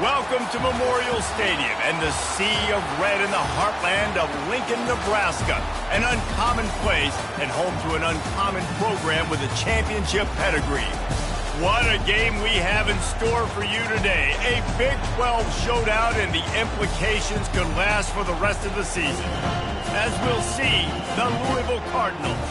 Welcome to Memorial Stadium and the sea of red in the heartland of Lincoln, Nebraska. An uncommon place and home to an uncommon program with a championship pedigree. What a game we have in store for you today. A Big 12 showdown, and the implications could last for the rest of the season. As we'll see, the Louisville Cardinals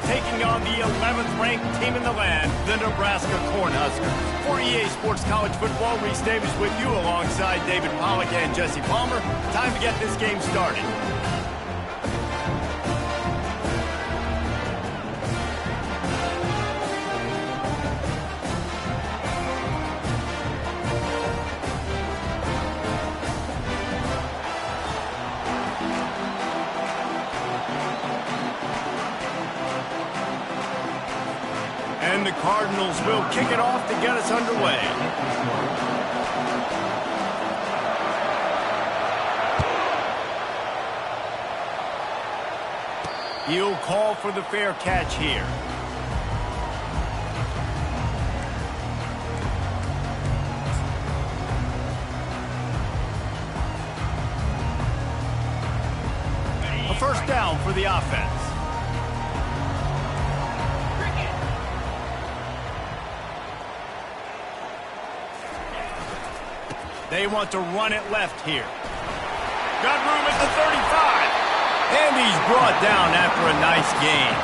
taking on the 11th ranked team in the land, the Nebraska Cornhuskers. For EA Sports College Football, Reese Davis with you alongside David Pollack and Jesse Palmer. Time to get this game started. And the Cardinals will kick it off to get us underway. He'll call for the fair catch here. A first down for the offense. They want to run it left here. Got room at the 35. And he's brought down after a nice gain.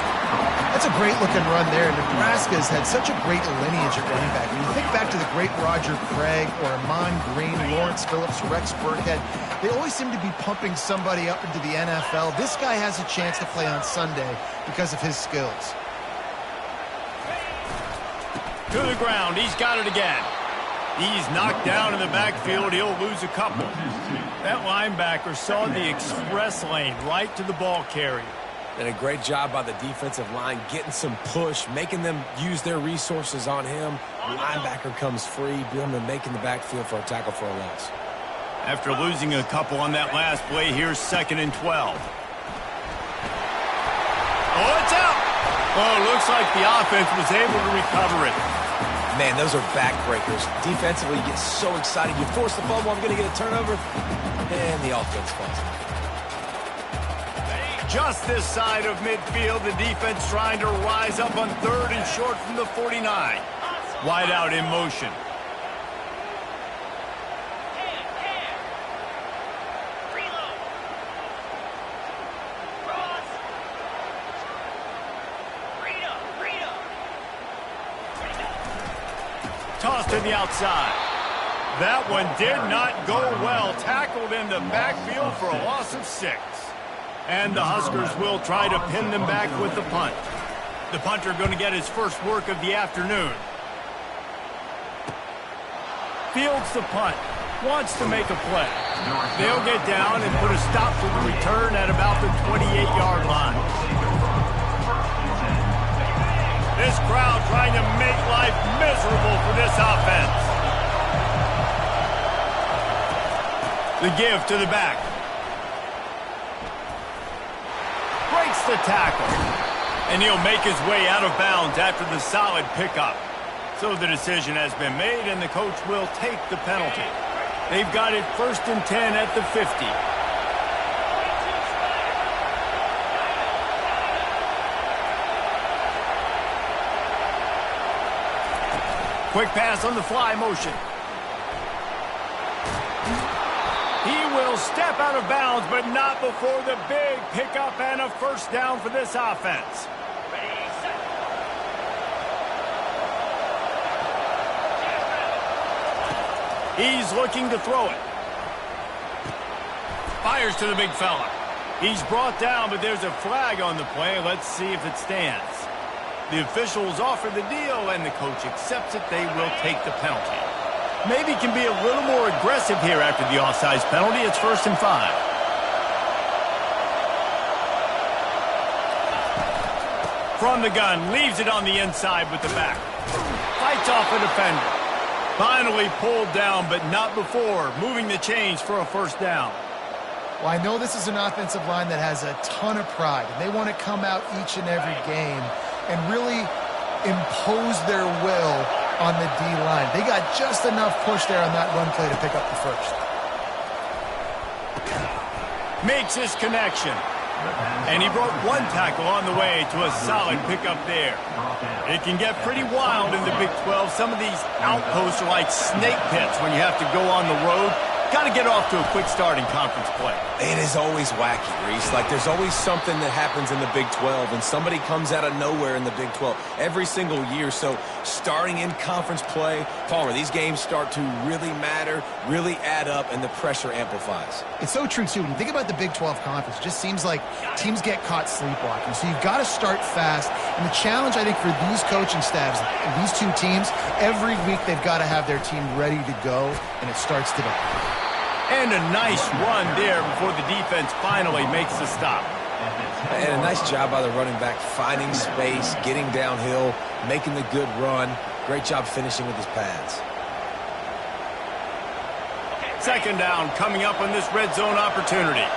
That's a great-looking run there. Nebraska's had such a great lineage at running back. When you think back to the great Roger Craig or Amon Green, Lawrence Phillips, Rex Burkhead, they always seem to be pumping somebody up into the NFL. This guy has a chance to play on Sunday because of his skills. To the ground. He's got it again. He's knocked down in the backfield. He'll lose a couple. That linebacker saw the express lane right to the ball carrier. And a great job by the defensive line getting some push, making them use their resources on him. The linebacker comes free, making the backfield for a tackle for a loss. After losing a couple on that last play, here's 2nd and 12. Oh, it's out! Oh, looks like the offense was able to recover it. Man, those are backbreakers. Defensively, you get so excited. You force the fumble, I'm going to get a turnover, and the offense falls. Just this side of midfield, the defense trying to rise up on 3rd and short from the 49. Wide out in motion. Tossed to the outside. That one did not go well. Tackled in the backfield for a loss of 6. And the Huskers will try to pin them back with the punt. The punter going to get his first work of the afternoon. Fields the punt. Wants to make a play. They'll get down and put a stop to the return at about the 28-yard line. This crowd trying to make life miserable for this offense. The give to the back. Breaks the tackle. And he'll make his way out of bounds after the solid pickup. So the decision has been made, and the coach will take the penalty. They've got it 1st and 10 at the 50. Quick pass on the fly motion. He will step out of bounds, but not before the big pickup and a first down for this offense. He's looking to throw it. Fires to the big fella. He's brought down, but there's a flag on the play. Let's see if it stands. The officials offer the deal, and the coach accepts it. They will take the penalty. Maybe can be a little more aggressive here after the offsides penalty. It's 1st and 5. From the gun, leaves it on the inside with the back. Fights off a defender. Finally pulled down, but not before moving the chains for a first down. Well, I know this is an offensive line that has a ton of pride, and they want to come out each and every game and really impose their will on the D-line. They got just enough push there on that run play to pick up the first. Makes his connection. And he broke one tackle on the way to a solid pickup there. It can get pretty wild in the Big 12. Some of these outposts are like snake pits when you have to go on the road. Got to get off to a quick start in conference play. It is always wacky, Reese. Like, there's always something that happens in the Big 12, and somebody comes out of nowhere in the Big 12 every single year. So starting in conference play, Palmer, these games start to really matter, really add up, and the pressure amplifies. It's so true, too. When you think about the Big 12 conference, it just seems like teams get caught sleepwalking. So you've got to start fast. And the challenge, I think, for these coaching staffs, these two teams, every week they've got to have their team ready to go, and it starts today. And a nice run there before the defense finally makes the stop. And a nice job by the running back, finding space, getting downhill, making the good run. Great job finishing with his pads. Second down coming up on this red zone opportunity.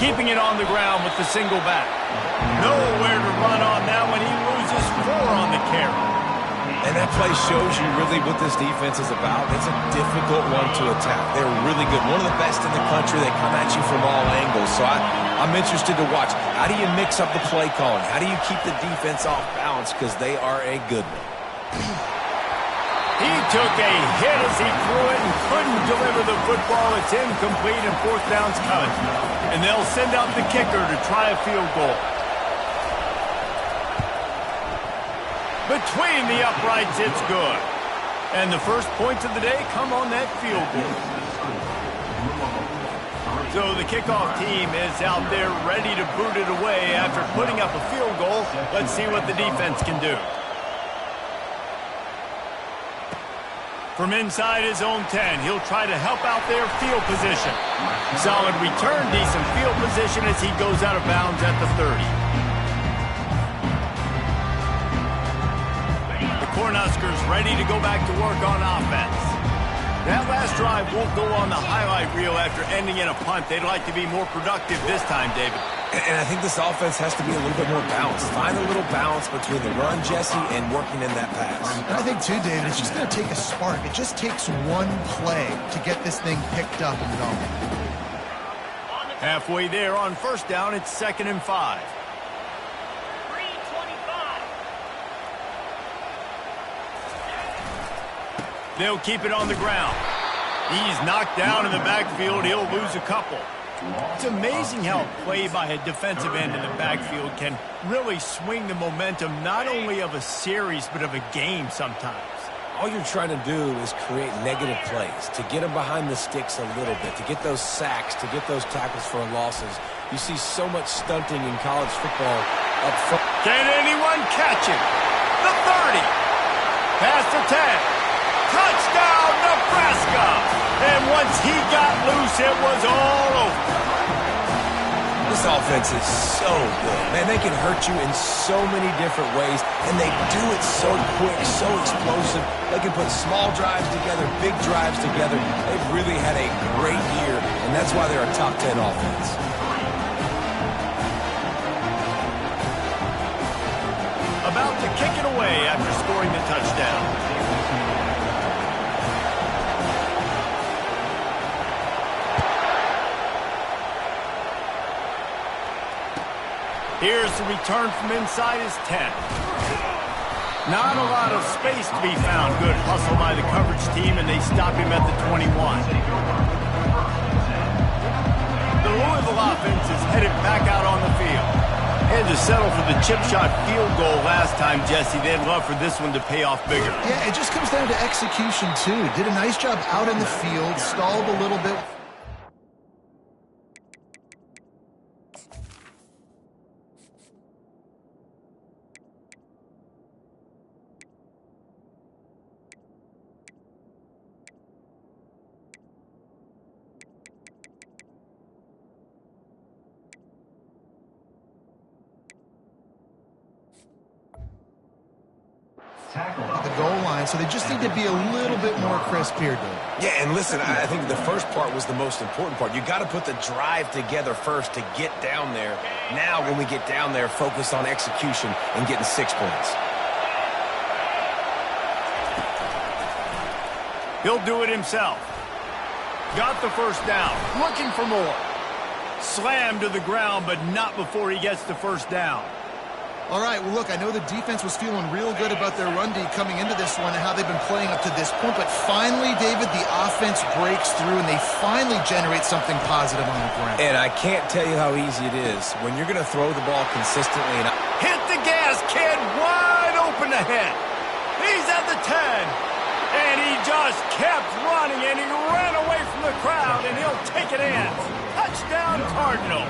Keeping it on the ground with the single back. Nowhere to run on that one. He loses 4 on the carry. And that play shows you really what this defense is about. It's a difficult one to attack. They're really good. One of the best in the country. They come at you from all angles. So I'm interested to watch. How do you mix up the play calling? How do you keep the defense off balance? Because they are a good one. He took a hit as he threw it and couldn't deliver the football. It's incomplete and fourth down's coming. And they'll send out the kicker to try a field goal. Between the uprights, it's good. And the first points of the day come on that field goal. So the kickoff team is out there ready to boot it away after putting up a field goal. Let's see what the defense can do. From inside his own 10, he'll try to help out their field position. Solid return, decent field position as he goes out of bounds at the 30. The Cornhuskers ready to go back to work on offense. That last drive won't go on the highlight reel after ending in a punt. They'd like to be more productive this time, David. And I think this offense has to be a little bit more balanced. Find a little balance between the run, Jesse, and working in that pass. And I think, too, David, it's just going to take a spark. It just takes one play to get this thing picked up and going. Halfway there on first down, it's 2nd and 5. They'll keep it on the ground. He's knocked down in the backfield. He'll lose a couple. It's amazing how a play by a defensive end in the backfield can really swing the momentum not only of a series but of a game sometimes. All you're trying to do is create negative plays, to get them behind the sticks a little bit, to get those sacks, to get those tackles for losses. You see so much stunting in college football up front. Can anyone catch him? The 30. Past the 10. Touchdown, Nebraska! And once he got loose, it was all over. This offense is so good. Man, they can hurt you in so many different ways, and they do it so quick, so explosive. They can put small drives together, big drives together. They've really had a great year, and that's why they're a top 10 offense. About to kick it away after scoring the touchdown. Here's the return from inside his 10. Not a lot of space to be found. Good hustle by the coverage team, and they stop him at the 21. The Louisville offense is headed back out on the field. Had to settle for the chip shot field goal last time, Jesse. They'd love for this one to pay off bigger. Yeah, it just comes down to execution, too. Did a nice job out in the field, stalled a little bit. At the goal line, line, so they just need to be a little bit more crisp here, Dave. Yeah, and listen, I think the first part was the most important part. You got to put the drive together first to get down there. Now, when we get down there, focus on execution and getting 6 points. He'll do it himself. Got the first down. Looking for more. Slammed to the ground, but not before he gets the first down. All right, well, look, I know the defense was feeling real good about their run D coming into this one and how they've been playing up to this point, but finally, David, the offense breaks through and they finally generate something positive on the ground. And I can't tell you how easy it is when you're going to throw the ball consistently. And hit the gas, kid, wide open ahead. He's at the 10. And he just kept running, and he ran away from the crowd, and he'll take it in. Touchdown, Cardinals.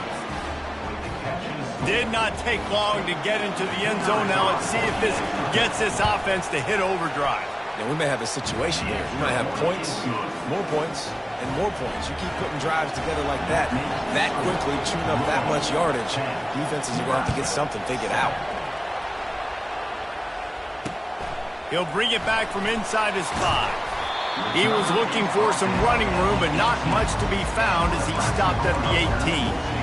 Did not take long to get into the end zone. Now let's see if this gets this offense to hit overdrive. Now, we may have a situation here. You might have points, and more points. You keep putting drives together like that quickly, chewing up that much yardage. Defenses are going to have to get something figured out. He'll bring it back from inside his 5. He was looking for some running room, but not much to be found as he stopped at the 18.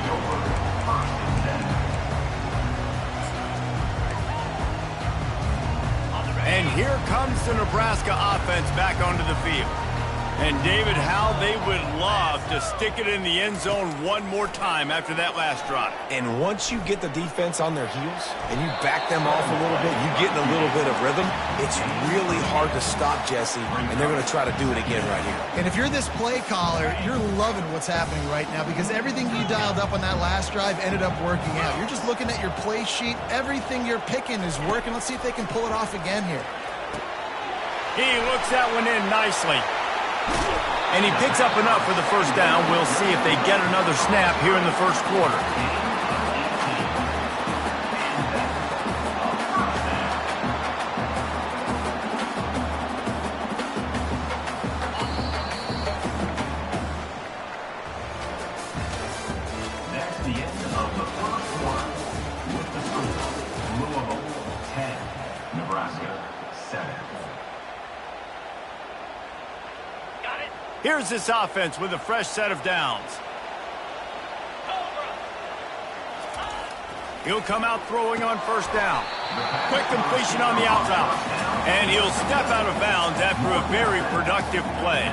And here comes the Nebraska offense back onto the field. And, David, how they would love to stick it in the end zone one more time after that last drive. And once you get the defense on their heels and you back them off a little bit, you get in a little bit of rhythm, it's really hard to stop, Jesse, and they're going to try to do it again right here. And if you're this play caller, you're loving what's happening right now because everything you dialed up on that last drive ended up working out. You're just looking at your play sheet. Everything you're picking is working. Let's see if they can pull it off again here. He looks that one in nicely. And he picks up enough for the first down. We'll see if they get another snap here in the first quarter. That's the end of the first quarter with the score. Louisville 10, Nebraska 7. Here's this offense with a fresh set of downs. He'll come out throwing on first down. Quick completion on the out route. And he'll step out of bounds after a very productive play.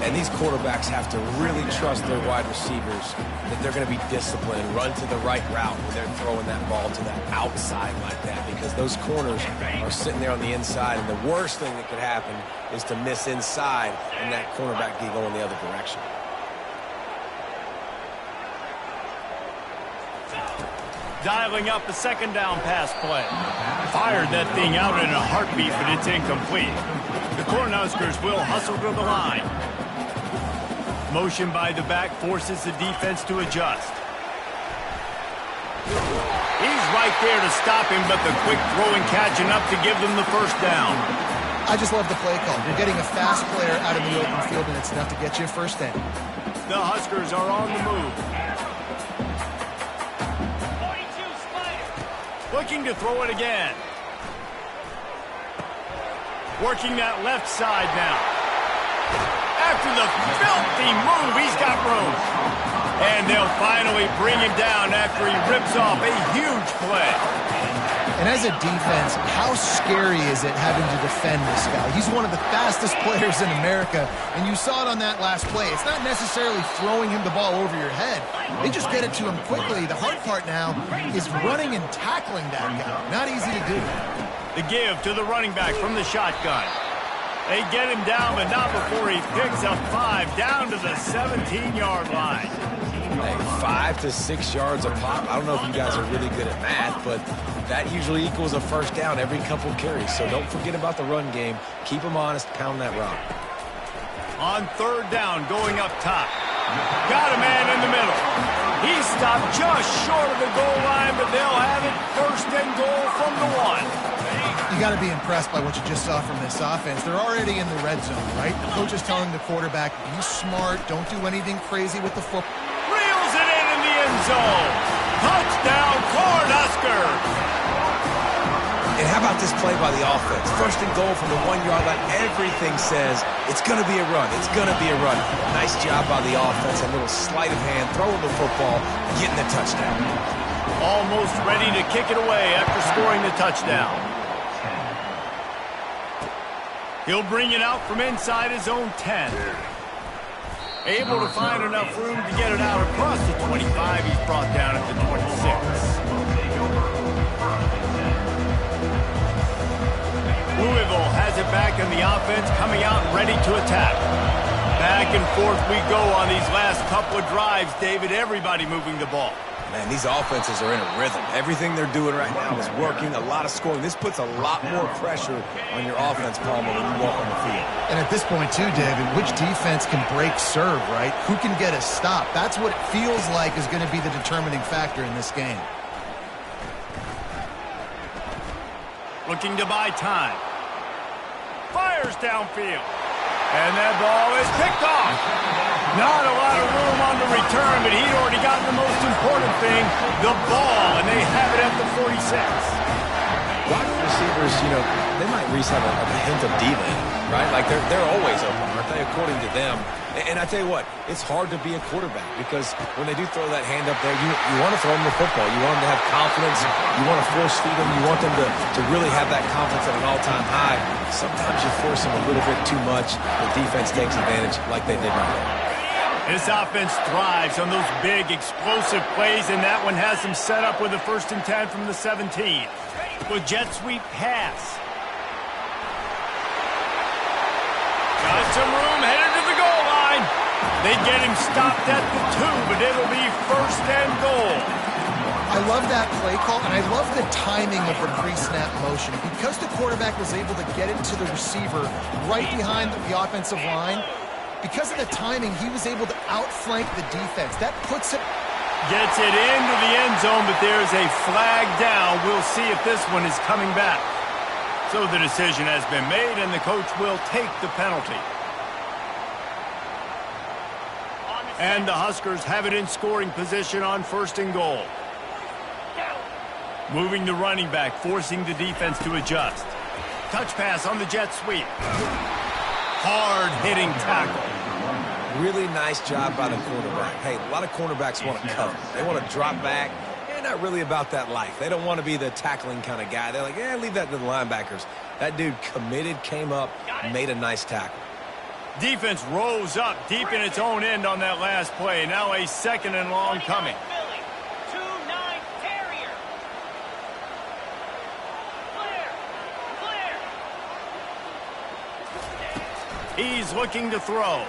And these quarterbacks have to really trust their wide receivers that they're going to be disciplined, run to the right route when they're throwing that ball to the outside like that, because those corners are sitting there on the inside, and the worst thing that could happen is to miss inside and that cornerback be going the other direction. Dialing up the second down pass play. Fired that thing out in a heartbeat, but it's incomplete. The Cornhuskers will hustle to the line. Motion by the back forces the defense to adjust. He's right there to stop him, but the quick throw and catch enough to give them the first down. I just love the play call. You're getting a fast player out in the open field, and it's enough to get you a first down. The Huskers are on the move. Looking to throw it again. Working that left side now. After the filthy move, he's got room. And they'll finally bring him down after he rips off a huge play. And as a defense, how scary is it having to defend this guy? He's one of the fastest players in America, and you saw it on that last play. It's not necessarily throwing him the ball over your head. They just get it to him quickly. The hard part now is running and tackling that guy. Not easy to do. The give to the running back from the shotgun. They get him down, but not before he picks up 5 down to the 17-yard line. Hey, 5 to 6 yards a pop. I don't know if you guys are really good at math, but that usually equals a first down every couple carries. So don't forget about the run game. Keep them honest. Pound that rock. On third down, going up top. Got a man in the middle. He stopped just short of the goal line, but they'll have it first and goal from the 1. You got to be impressed by what you just saw from this offense. They're already in the red zone, right? The coach is telling the quarterback, be smart, don't do anything crazy with the football. Reels it in the end zone. Touchdown, Cornhuskers. And how about this play by the offense? First and goal from the 1-yard line. Everything says it's going to be a run. It's going to be a run. Nice job by the offense. A little sleight of hand, throwing the football, getting the touchdown. Almost ready to kick it away after scoring the touchdown. He'll bring it out from inside his own 10. Able to find enough room to get it out across the 25. He's brought down at the 26. Louisville has it back in the offense, coming out ready to attack. Back and forth we go on these last couple of drives, David. Everybody moving the ball. Man, these offenses are in a rhythm. Everything they're doing right now is working. A lot of scoring. This puts a lot more pressure on your offense, Palmer, when you walk on the field. And at this point, too, David, which defense can break serve, right? Who can get a stop? That's what it feels like is going to be the determining factor in this game. Looking to buy time. Fires downfield. And that ball is picked off. Not a lot of room on the return, but he'd already gotten the most important thing, the ball, and they have it at the 46. Wide receivers, you know, they might at least have a hint of diva in them, right? Like they're always open, aren't they, according to them? And I tell you what, it's hard to be a quarterback because when they do throw that hand up there, you want to throw them the football. You want them to have confidence. You want to force feed them. You want them to really have that confidence at an all-time high. Sometimes you force them a little bit too much. The defense takes advantage like they did right now. This offense thrives on those big, explosive plays, and that one has them set up with a 1st and 10 from the 17. With jet sweep pass. Got some room, headed to the goal line. They get him stopped at the 2, but it'll be 1st and goal. I love that play call, and I love the timing of the pre-snap motion. Because the quarterback was able to get it to the receiver right behind the offensive line, because of the timing, he was able to outflank the defense. That puts it... Gets it into the end zone, but there's a flag down. We'll see if this one is coming back. So the decision has been made, and the coach will take the penalty. And the Huskers have it in scoring position on 1st and goal. Moving the running back, forcing the defense to adjust. Touch pass on the jet sweep. Hard-hitting tackle. Really nice job by the cornerback. Hey, a lot of cornerbacks want to cover. They want to drop back. They're not really about that life. They don't want to be the tackling kind of guy. They're like, yeah, leave that to the linebackers. That dude committed, came up, made a nice tackle. Defense rose up deep in its own end on that last play. Now a 2nd and long coming. He's looking to throw.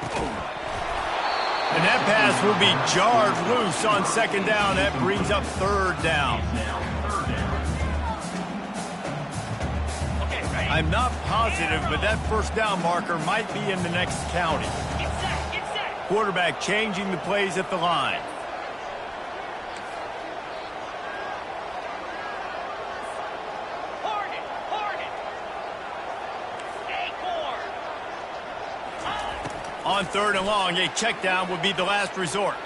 And that pass will be jarred loose on 2nd down. That brings up 3rd down. I'm not positive, but that 1st down marker might be in the next county. Quarterback changing the plays at the line. On 3rd and long, a check down would be the last resort.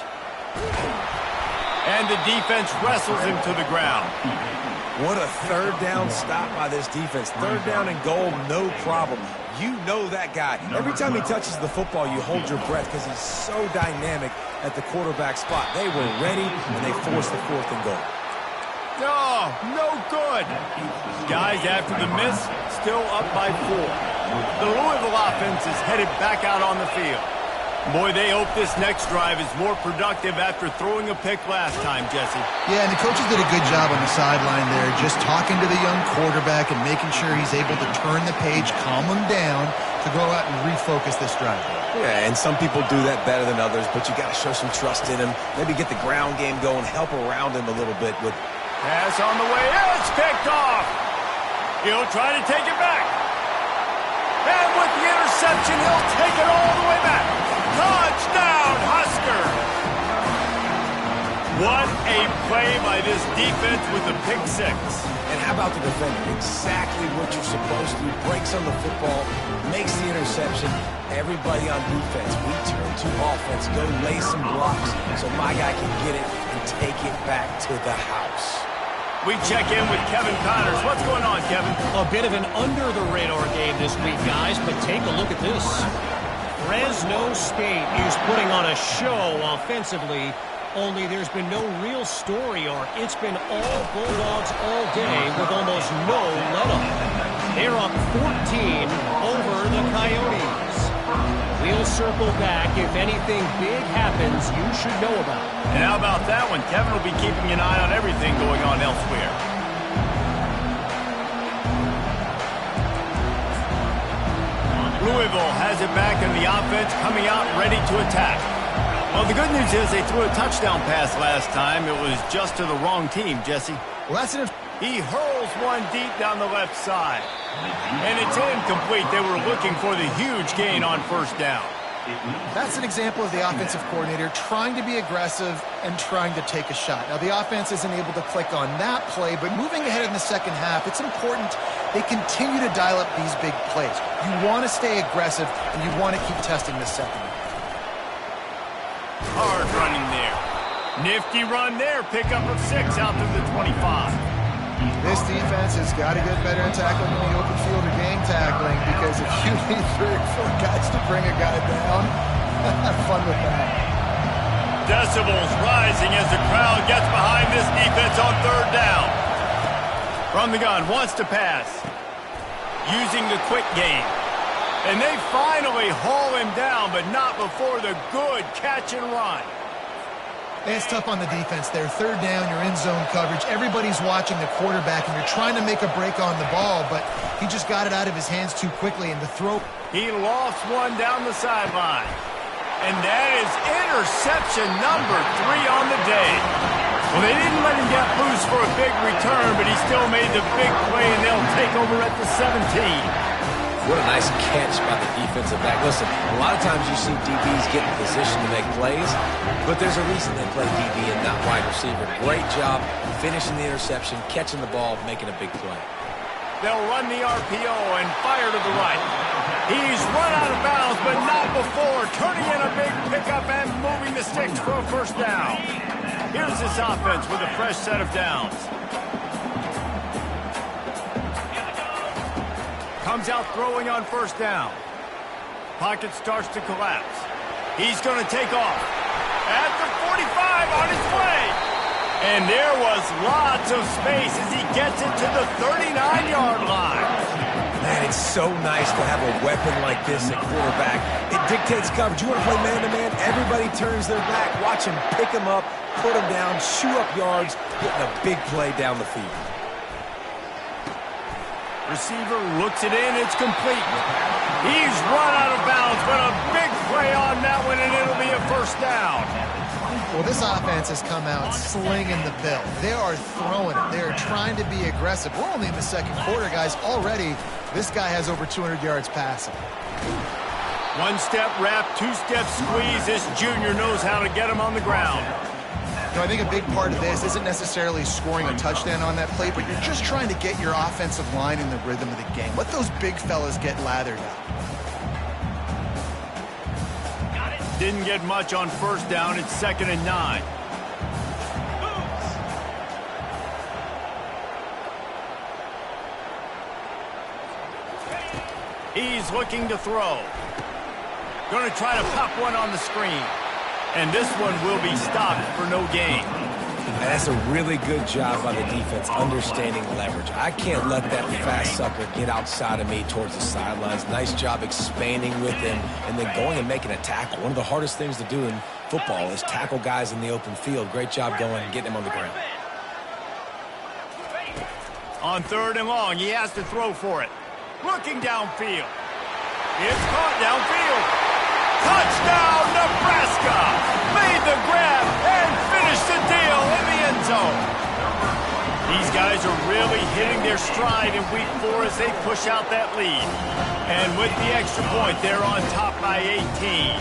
And the defense wrestles him to the ground. What a 3rd down stop by this defense. 3rd down and goal, no problem. You know that guy. Every time he touches the football, you hold your breath because he's so dynamic at the quarterback spot. They were ready, and they forced the 4th and goal. Oh, no good. Guys, after the miss, still up by 4. The Louisville offense is headed back out on the field. Boy, they hope this next drive is more productive after throwing a pick last time, Jesse. Yeah, and the coaches did a good job on the sideline there, just talking to the young quarterback and making sure he's able to turn the page, calm him down to go out and refocus this drive. Yeah, and some people do that better than others, but you got to show some trust in him. Maybe get the ground game going, help around him a little bit with... Pass on the way. It's picked off. He'll try to take it back. And with the interception, he'll take it all the way back. Touchdown, Husker! What a play by this defense with the pick 6. And how about the defender? Exactly what you're supposed to do. Breaks on the football, makes the interception. Everybody on defense, we turn to offense. Go lay some blocks so my guy can get it and take it back to the house. We check in with Kevin Connors. What's going on, Kevin? A bit of an under-the-radar game this week, guys, but take a look at this. Fresno State is putting on a show offensively, only there's been no real story arc. It's been all Bulldogs all day with almost no let-up. They're up 14 over the Coyotes. We'll circle back. If anything big happens, you should know about it. And how about that one? Kevin will be keeping an eye on everything going on elsewhere. Louisville has it back in the offense, coming out ready to attack. Well, the good news is they threw a touchdown pass last time. It was just to the wrong team, Jesse. Well, that's an... He hurls one deep down the left side. And it's incomplete. They were looking for the huge gain on first down. That's an example of the offensive coordinator trying to be aggressive and trying to take a shot. Now, the offense isn't able to click on that play, but moving ahead in the second half, it's important they continue to dial up these big plays. You want to stay aggressive, and you want to keep testing the second. Hard running there. Nifty run there. Pickup of 6 out to the 25. This defense has got to get better at tackling in the open field or game tackling, because if you need 3 or 4 guys to bring a guy down, have fun with that. Decibels rising as the crowd gets behind this defense on third down. From the gun, wants to pass. Using the quick game. And they finally haul him down, but not before the good catch and run. It's tough on the defense there. Third down, you're in zone coverage. Everybody's watching the quarterback, and you're trying to make a break on the ball, but he just got it out of his hands too quickly, and the throw... He lofts one down the sideline. And that is interception number 3 on the day. Well, they didn't let him get loose for a big return, but he still made the big play, and they'll take over at the 17. What a nice catch by the defensive back. Listen, a lot of times you see DBs get in position to make plays, but there's a reason they play DB and not wide receiver. Great job finishing the interception, catching the ball, making a big play. They'll run the RPO and fire to the right. He's run out of bounds, but not before turning in a big pickup and moving the sticks for a first down. Here's this offense with a fresh set of downs. Comes out throwing on first down. Pocket starts to collapse. He's going to take off. At the 45 on his way. And there was lots of space as he gets it to the 39-yard line. Man, it's so nice to have a weapon like this at quarterback. It dictates coverage. You want to play man-to-man? Everybody turns their back. Watch him pick him up, put him down, chew up yards, getting a big play down the field. Receiver looks it in. It's complete. He's run out of bounds, but a big play on that one, and it'll be a first down. Well, this offense has come out slinging the bill. They are throwing it. They are trying to be aggressive. We're only in the second quarter, guys. Already, this guy has over 200 yards passing. One-step wrap, two-step squeeze. This junior knows how to get him on the ground. I think a big part of this isn't necessarily scoring a touchdown on that play, but you're just trying to get your offensive line in the rhythm of the game. Let those big fellas get lathered up. Didn't get much on first down. It's 2nd and 9. He's looking to throw. Going to try to pop one on the screen. And this one will be stopped for no gain. And that's a really good job by the defense, understanding leverage. I can't let that fast sucker get outside of me towards the sidelines. Nice job expanding with him and then going and making a tackle. One of the hardest things to do in football is tackle guys in the open field. Great job going and getting him on the ground. On 3rd and long, he has to throw for it. Looking downfield. It's caught downfield. Touchdown, Nebraska! Made the grab and finished the deal in the end zone. These guys are really hitting their stride in week 4 as they push out that lead. And with the extra point, they're on top by 18.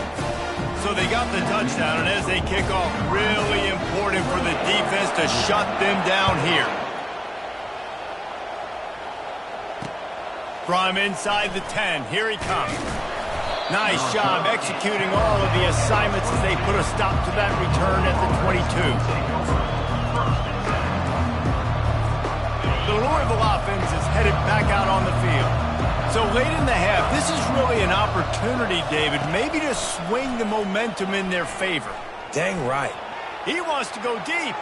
So they got the touchdown, and as they kick off, really important for the defense to shut them down here. From inside the 10, here he comes. Nice job executing all of the assignments as they put a stop to that return at the 22. Louisville offense is headed back out on the field. So late in the half, this is really an opportunity, David, maybe to swing the momentum in their favor. Dang right. He wants to go deep.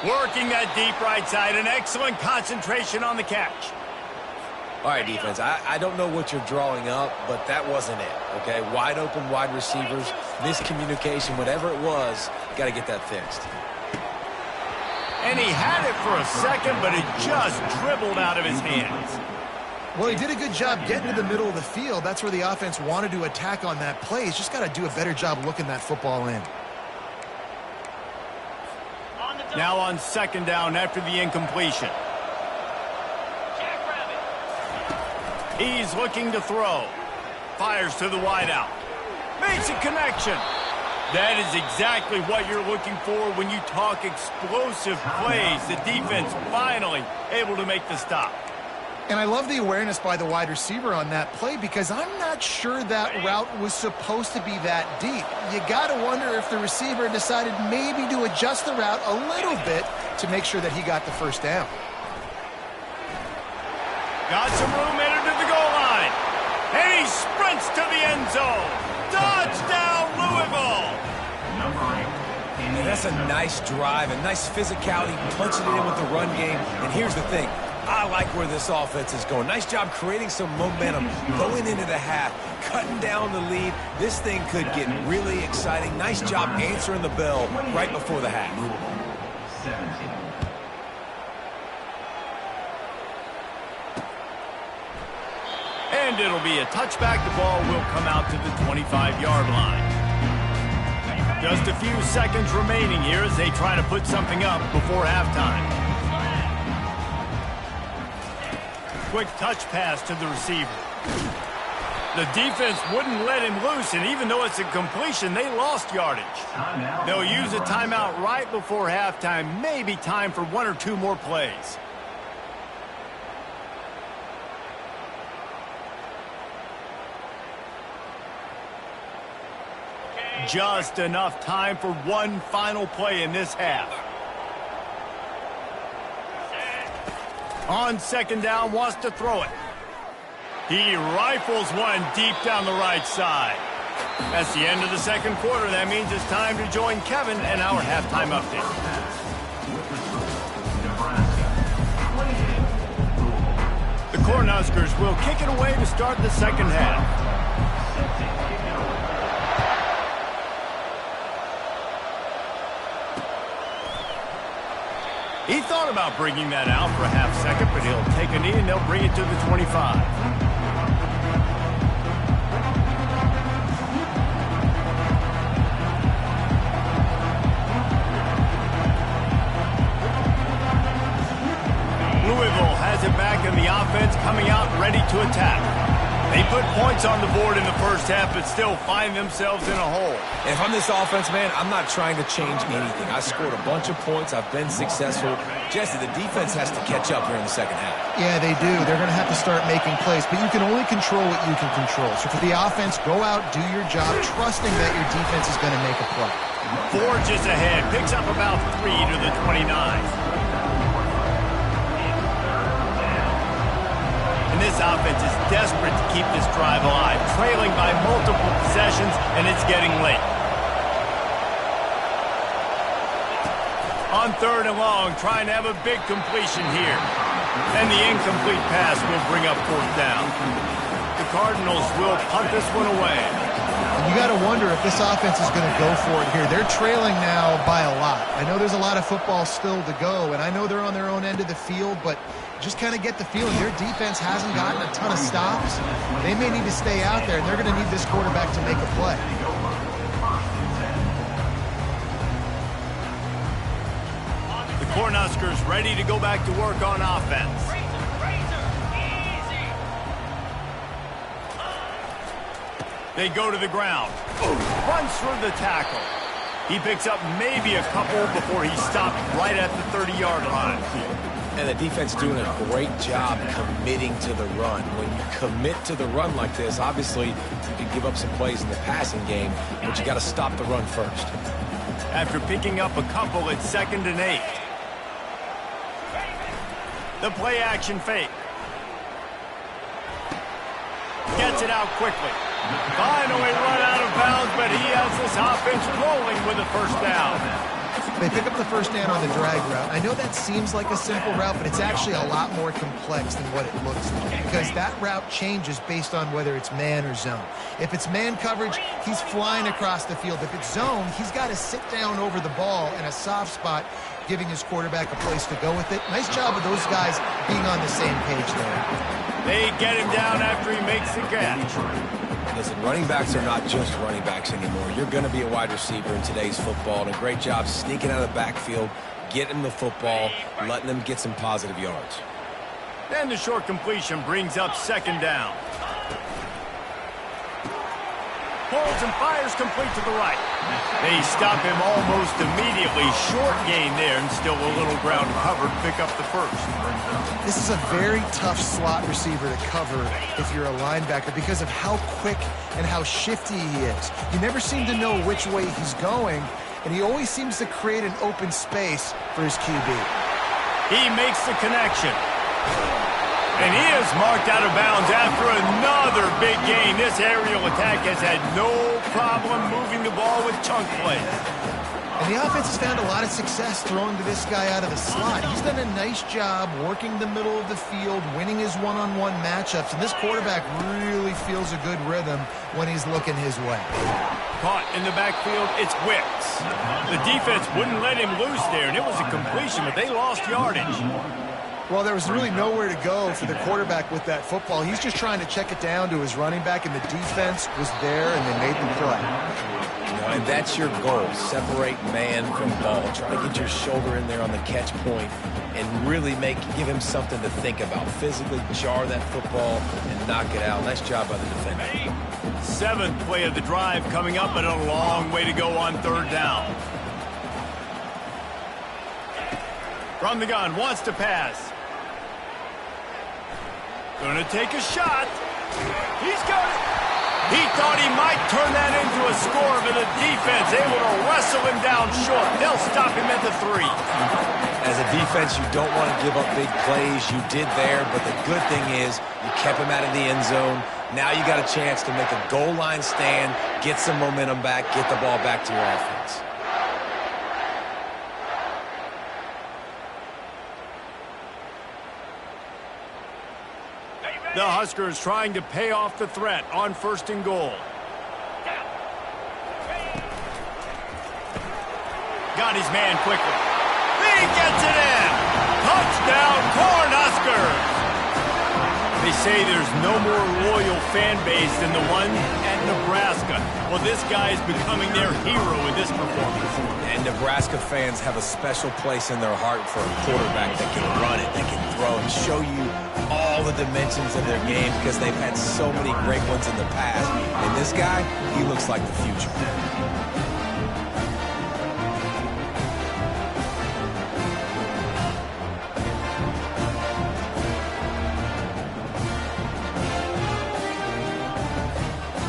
Working that deep right side, an excellent concentration on the catch. All right, defense, I don't know what you're drawing up, but that wasn't it, okay? Wide open wide receivers, miscommunication, whatever it was, got to get that fixed. And he had it for a second, but it just dribbled out of his hands. Well, he did a good job getting to the middle of the field. That's where the offense wanted to attack on that play. He's just got to do a better job looking that football in. Now on second down after the incompletion. He's looking to throw. Fires to the wideout. Makes a connection. That is exactly what you're looking for when you talk explosive plays. The defense finally able to make the stop. And I love the awareness by the wide receiver on that play because I'm not sure that route was supposed to be that deep. You got to wonder if the receiver decided maybe to adjust the route a little bit to make sure that he got the first down. Got some room headed to the goal line. And he sprints to the end zone. Touchdown, Louisville! And that's a nice drive, a nice physicality, punching it in with the run game. And here's the thing. I like where this offense is going. Nice job creating some momentum, going into the half, cutting down the lead. This thing could get really exciting. Nice job answering the bell right before the half. 17. And it'll be a touchback. The ball will come out to the 25-yard line. Just a few seconds remaining here as they try to put something up before halftime. Quick touch pass to the receiver. The defense wouldn't let him loose, and even though it's a completion, they lost yardage. They'll use a timeout right before halftime. Maybe time for one or two more plays. Just enough time for one final play in this half. On second down, wants to throw it. He rifles one deep down the right side. That's the end of the second quarter. That means it's time to join Kevin and our halftime update. The Cornhuskers will kick it away to start the second half. He thought about bringing that out for a half second, but he'll take a knee and they'll bring it to the 25. Louisville has it back in the offense, coming out ready to attack. They put points on the board in the first half, but still find themselves in a hole. And if I'm this offense, man, I'm not trying to change anything. I scored a bunch of points. I've been successful. Jesse, the defense has to catch up here in the second half. Yeah, they do. They're going to have to start making plays, but you can only control what you can control. So for the offense, go out, do your job, trusting that your defense is going to make a play. Forges ahead, picks up about 3 to the 29. And this offense is desperate to keep this drive alive, trailing by multiple possessions, and it's getting late. On third and long, trying to have a big completion here. And the incomplete pass will bring up fourth down. The Cardinals will punt this one away. You got to wonder if this offense is going to go for it here. They're trailing now by a lot. I know there's a lot of football still to go, and I know they're on their own end of the field, but just kind of get the feeling their defense hasn't gotten a ton of stops. They may need to stay out there, and they're going to need this quarterback to make a play. The Cornhuskers ready to go back to work on offense. They go to the ground. Runs through the tackle. He picks up maybe a couple before he stopped right at the 30-yard line. And the defense doing a great job committing to the run. When you commit to the run like this, obviously you can give up some plays in the passing game, but you got to stop the run first. After picking up a couple, it's 2nd and 8. The play action fake. Gets it out quickly. Finally run out of bounds, but he has this offense rolling with a first down. They pick up the first down on the drag route. I know that seems like a simple route, but it's actually a lot more complex than what it looks like, because that route changes based on whether it's man or zone. If it's man coverage, he's flying across the field. If it's zone, he's got to sit down over the ball in a soft spot, giving his quarterback a place to go with it. Nice job of those guys being on the same page there. They get him down after he makes the catch. Listen, running backs are not just running backs anymore. You're going to be a wide receiver in today's football, and a great job sneaking out of the backfield, getting the football, letting them get some positive yards. And the short completion brings up second down. Pulls and fires complete to the right. They stop him almost immediately. Short gain there, and still a little ground covered. Pick up the first. This is a very tough slot receiver to cover if you're a linebacker because of how quick and how shifty he is. You never seem to know which way he's going, and he always seems to create an open space for his QB. He makes the connection. And he is marked out of bounds after another big gain. This aerial attack has had no problem moving the ball with chunk plays. And the offense has found a lot of success throwing to this guy out of the slot. He's done a nice job working the middle of the field, winning his one-on-one matchups, and this quarterback really feels a good rhythm when he's looking his way. Caught in the backfield, it's Wicks. The defense wouldn't let him loose there, and it was a completion, but they lost yardage. Well, there was really nowhere to go for the quarterback with that football. He's just trying to check it down to his running back, and the defense was there, and they made the play. And that's your goal. Separate man from ball. Try to get your shoulder in there on the catch point and really give him something to think about. Physically jar that football and knock it out. Nice job by the defender. Seventh play of the drive coming up, but a long way to go on third down. From the gun, wants to pass. Gonna take a shot. He's got it. He thought he might turn that into a score, but the defense able to wrestle him down short. They'll stop him at the 3. As a defense, you don't want to give up big plays. You did there, but the good thing is you kept him out of the end zone. Now you got a chance to make a goal line stand, get some momentum back, get the ball back to your offense. The Huskers trying to pay off the threat on first and goal. Got his man quickly. He gets it in. Touchdown, Cornhuskers. They say there's no more loyal fan base than the one at Nebraska. Well, this guy is becoming their hero in this performance. And Nebraska fans have a special place in their heart for a quarterback that can run it, that can throw and show you all the dimensions of their game because they've had so many great ones in the past. And this guy, he looks like the future.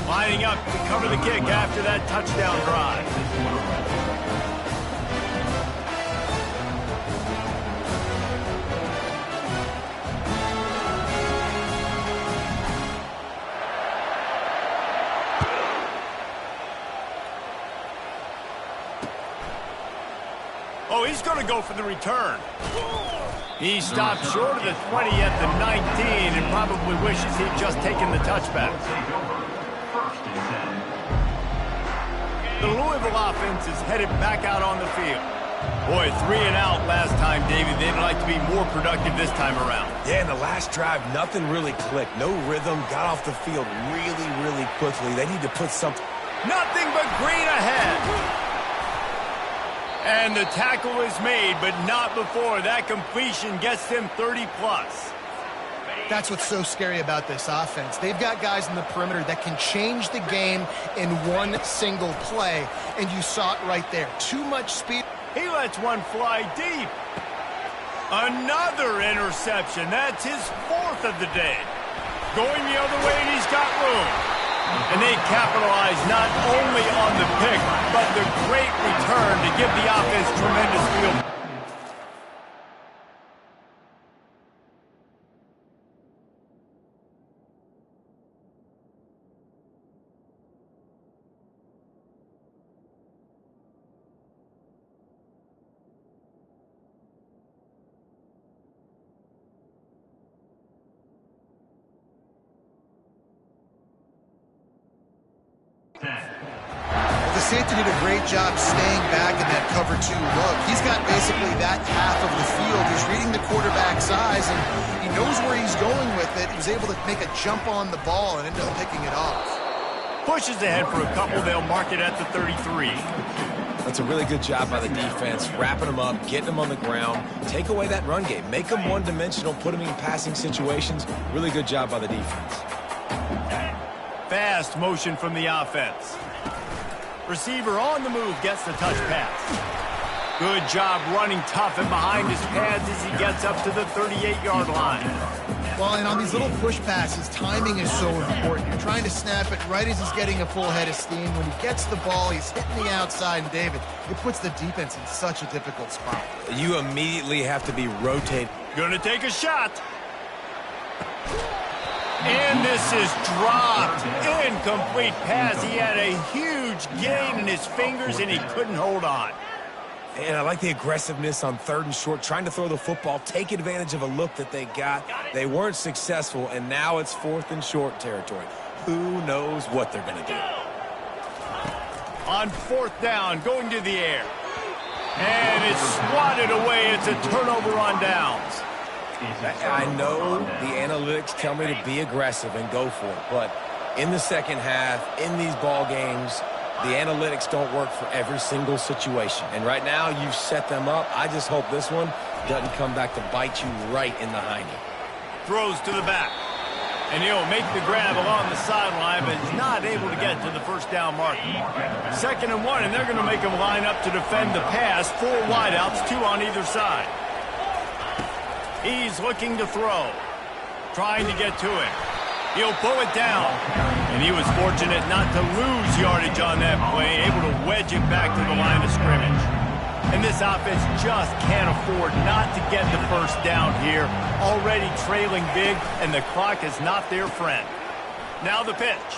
Lining up to cover the kick after that touchdown drive. Oh, he's going to go for the return. He stopped short of the 20 at the 19 and probably wishes he'd just taken the touchback. The Louisville offense is headed back out on the field. Boy, 3 and out last time, David. They'd like to be more productive this time around. Yeah, in the last drive, nothing really clicked. No rhythm, got off the field really, really quickly. They need to put something. Nothing but green ahead. And the tackle is made, but not before that completion gets them 30-plus. That's what's so scary about this offense. They've got guys in the perimeter that can change the game in one single play, and you saw it right there. Too much speed. He lets one fly deep. Another interception. That's his 4th of the day. Going the other way, and he's got room. And they capitalize not only on the pick, but the great return to give the offense tremendous field. Santa did a great job staying back in that cover 2 look. He's got basically that half of the field. He's reading the quarterback's eyes, and he knows where he's going with it. He was able to make a jump on the ball and ended up picking it off. Pushes ahead for a couple. They'll mark it at the 33. That's a really good job by the defense, wrapping them up, getting them on the ground. Take away that run game. Make them one-dimensional, put them in passing situations. Really good job by the defense. Fast motion from the offense. Receiver on the move gets the touch pass. Good job running tough and behind his pads as he gets up to the 38-yard line. Well, and on these little push passes, timing is so important. You're trying to snap it right as he's getting a full head of steam. When he gets the ball, he's hitting the outside, and David, it puts the defense in such a difficult spot. You immediately have to be rotated. Gonna take a shot. And this is dropped. Incomplete pass. He had a huge gain in his fingers, and he couldn't hold on. And I like the aggressiveness on 3rd and short, trying to throw the football, take advantage of a look that they got. They weren't successful, and now it's 4th and short territory. Who knows what they're going to do? On 4th down, going to the air. And it's swatted away. It's a turnover on downs. I know the analytics tell me to be aggressive and go for it, but in the second half, in these ball games, the analytics don't work for every single situation. And right now, you've set them up. I just hope this one doesn't come back to bite you right in the hiney. Throws to the back. And he'll make the grab along the sideline, but is not able to get to the first down marker. 2nd and 1, and they're going to make him line up to defend the pass. 4 wideouts, 2 on either side. He's looking to throw. Trying to get to it. He'll pull it down. And he was fortunate not to lose yardage on that play, able to wedge it back to the line of scrimmage. And this offense just can't afford not to get the first down here. Already trailing big, and the clock is not their friend. Now the pitch.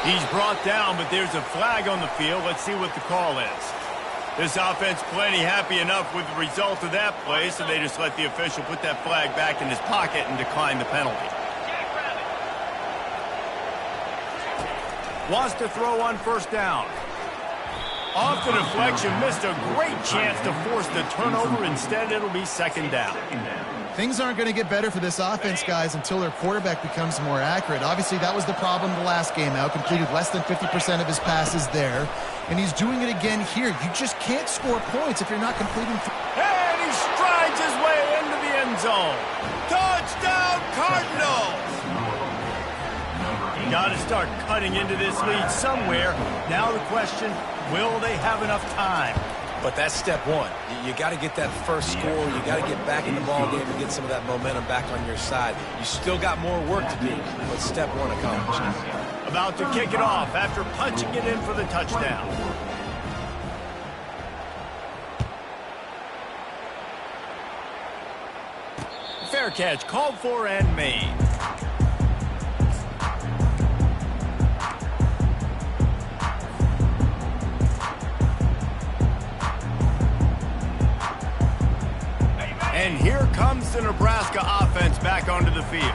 He's brought down, but there's a flag on the field. Let's see what the call is. This offense plenty happy enough with the result of that play, so they just let the official put that flag back in his pocket and decline the penalty. Wants to throw on 1st down. Off the deflection, missed a great chance to force the turnover. Instead, it'll be 2nd down. Things aren't going to get better for this offense, guys, until their quarterback becomes more accurate. Obviously, that was the problem the last game out. Completed less than 50% of his passes there. And he's doing it again here. You just can't score points if you're not completing. And he strides his way into the end zone. Touchdown, Cardinals! Got to start cutting into this lead somewhere. Now the question, will they have enough time? But that's step 1. You got to get that first score. You got to get back in the ball game and get some of that momentum back on your side. You still got more work to do, but step 1 accomplished. About to kick it off after punching it in for the touchdown. Fair catch called for and made. And here comes the Nebraska offense back onto the field.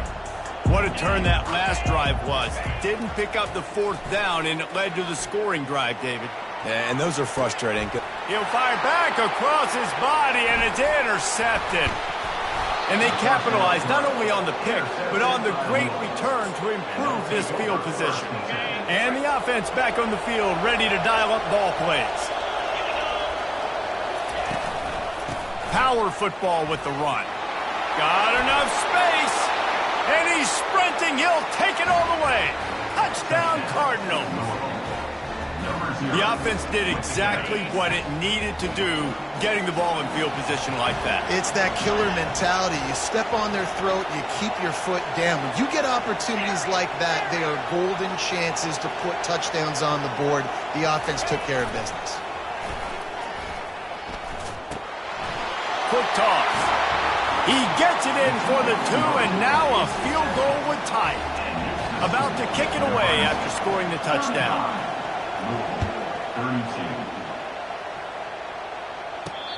What a turn that last drive was. Didn't pick up the 4th down, and it led to the scoring drive, David. Yeah, and those are frustrating. He'll fire back across his body, and it's intercepted. And they capitalized not only on the pick, but on the great return to improve this field position. And the offense back on the field, ready to dial up ball plays. Power football with the run. Got enough space. And he's sprinting. He'll take it all the way. Touchdown, Cardinals. The offense did exactly what it needed to do, getting the ball in field position like that. It's that killer mentality. You step on their throat, you keep your foot down. When you get opportunities like that, they are golden chances to put touchdowns on the board. The offense took care of business. Quick toss. He gets it in for the 2, and now a field goal would tie it. About to kick it away after scoring the touchdown. 32.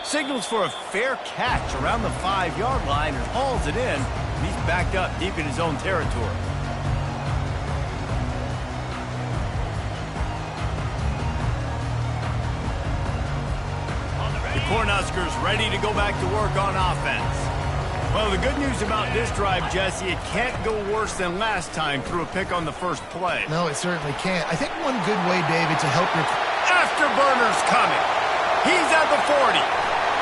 Signals for a fair catch around the 5-yard line and hauls it in. He's backed up deep in his own territory. Cornhuskers ready to go back to work on offense. Well, the good news about this drive, Jesse, it can't go worse than last time through a pick on the first play. No, it certainly can't. I think one good way, David, to help your... Afterburner's coming. He's at the 40.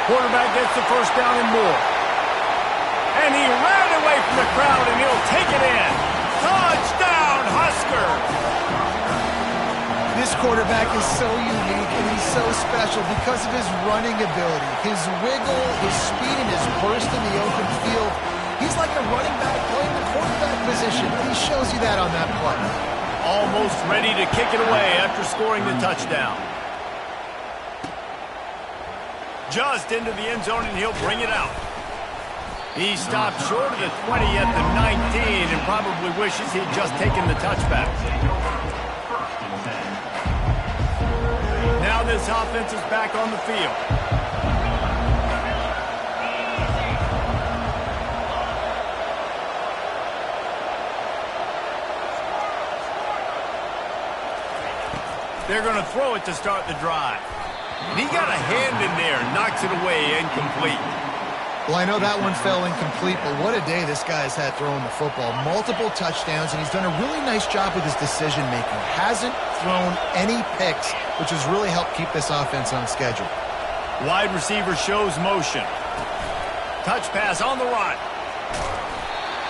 Quarterback gets the first down and more. And he ran away from the crowd, and he'll take it in. Touchdown, Huskers! This quarterback is so unique and he's so special because of his running ability, his wiggle, his speed, and his burst in the open field. He's like a running back playing the quarterback position, and he shows you that on that play. Almost ready to kick it away after scoring the touchdown. Just into the end zone, and he'll bring it out. He stopped short of the 20 at the 19 and probably wishes he'd just taken the touchback. Now this offense is back on the field. They're going to throw it to start the drive. And he got a hand in there, knocks it away, incomplete. Well, I know that one fell incomplete, but what a day this guy has had throwing the football. Multiple touchdowns, and he's done a really nice job with his decision-making. Hasn't thrown any picks, which has really helped keep this offense on schedule. Wide receiver shows motion. Touch pass on the run.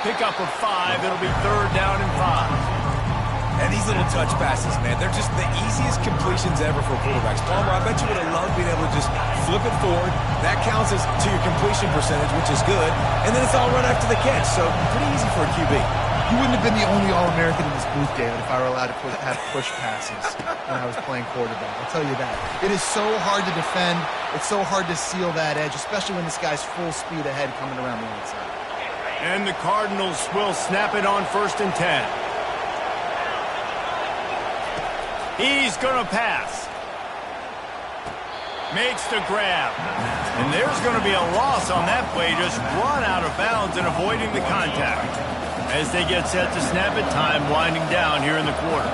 Pick up of 5. It'll be third down and 5. And these little touch passes, man, they're just the easiest completions ever for quarterbacks. Palmer, I bet you would have loved being able to just flip it forward. That counts as to your completion percentage, which is good. And then it's all run after the catch, so pretty easy for a QB. You wouldn't have been the only All-American in this booth, David, if I were allowed to have push passes when I was playing quarterback. I'll tell you that. It is so hard to defend. It's so hard to seal that edge, especially when this guy's full speed ahead coming around the outside. And the Cardinals will snap it on 1st and 10. He's going to pass. Makes the grab. And there's going to be a loss on that play. Just run out of bounds and avoiding the contact. As they get set to snap it, time winding down here in the quarter.